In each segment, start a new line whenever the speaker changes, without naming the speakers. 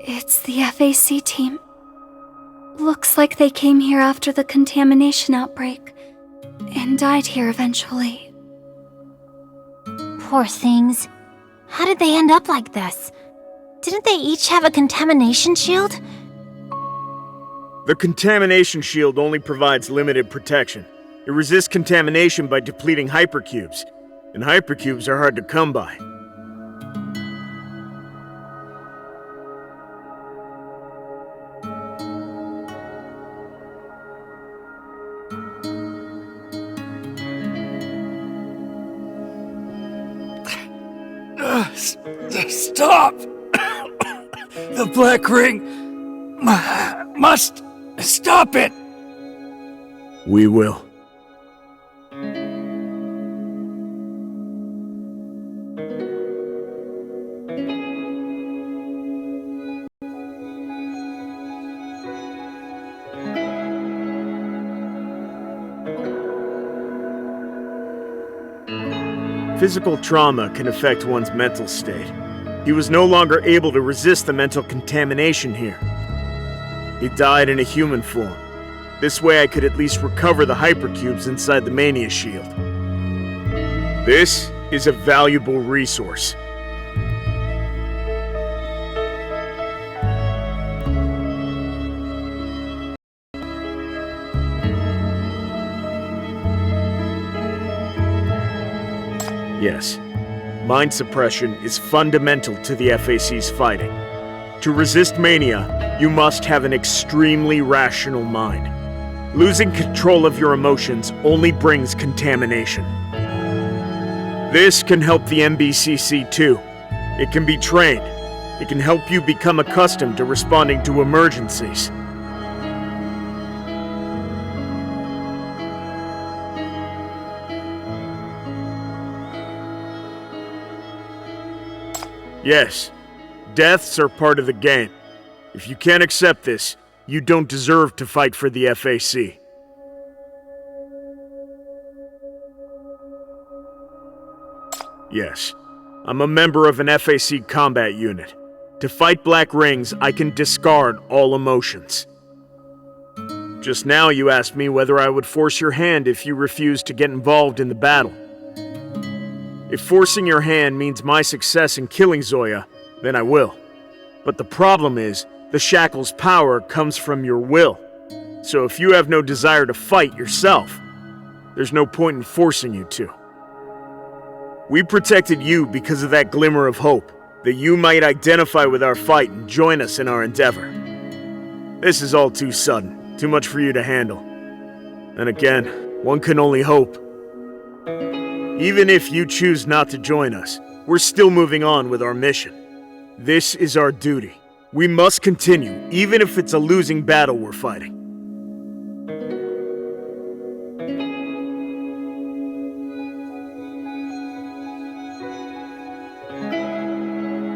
It's the FAC team. Looks like they came here after the contamination outbreak, and died here eventually.
Poor things. How did they end up like this? Didn't they each have a contamination shield?
The contamination shield only provides limited protection. It resists contamination by depleting hypercubes, and hypercubes are hard to come by.
Stop! The Black Ring must stop it!
We will. Physical trauma can affect one's mental state. He was no longer able to resist the mental contamination here. He died in a human form. This way I could at least recover the hypercubes inside the Mania shield. This is a valuable resource. Yes, mind suppression is fundamental to the FAC's fighting. To resist mania, you must have an extremely rational mind. Losing control of your emotions only brings contamination. This can help the MBCC too. It can be trained. It can help you become accustomed to responding to emergencies. Yes, deaths are part of the game. If you can't accept this, you don't deserve to fight for the FAC. Yes, I'm a member of an FAC combat unit. To fight Black Rings, I can discard all emotions. Just now you asked me whether I would force your hand if you refused to get involved in the battle. If forcing your hand means my success in killing Zoya, then I will. But the problem is, the Shackle's power comes from your will. So if you have no desire to fight yourself, there's no point in forcing you to. We protected you because of that glimmer of hope, that you might identify with our fight and join us in our endeavor. This is all too sudden, too much for you to handle. And again, one can only hope. Even if you choose not to join us, we're still moving on with our mission. This is our duty. We must continue, even if it's a losing battle we're fighting.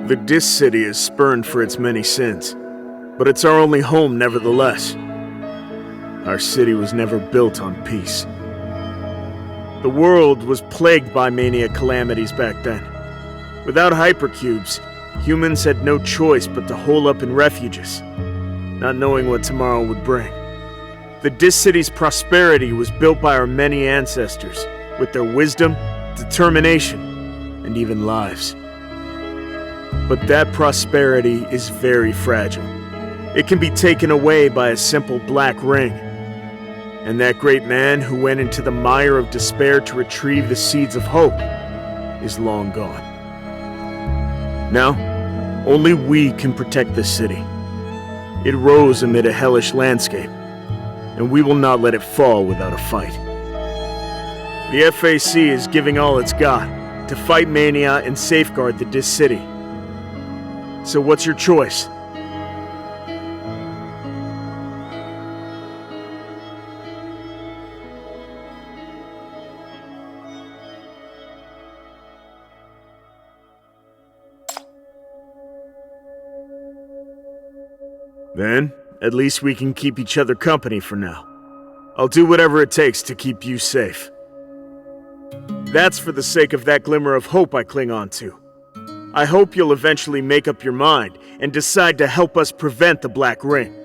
The Dis City is spurned for its many sins, but it's our only home nevertheless. Our city was never built on peace. The world was plagued by mania calamities back then. Without hypercubes, humans had no choice but to hole up in refuges, not knowing what tomorrow would bring. The Dis City's prosperity was built by our many ancestors, with their wisdom, determination, and even lives. But that prosperity is very fragile. It can be taken away by a simple black ring. And that great man who went into the mire of despair to retrieve the seeds of hope is long gone. Now, only we can protect this city. It rose amid a hellish landscape, and we will not let it fall without a fight. The FAC is giving all it's got to fight mania and safeguard the Dis City. So what's your choice? Then, at least we can keep each other company for now. I'll do whatever it takes to keep you safe. That's for the sake of that glimmer of hope I cling on to. I hope you'll eventually make up your mind and decide to help us prevent the Black Ring.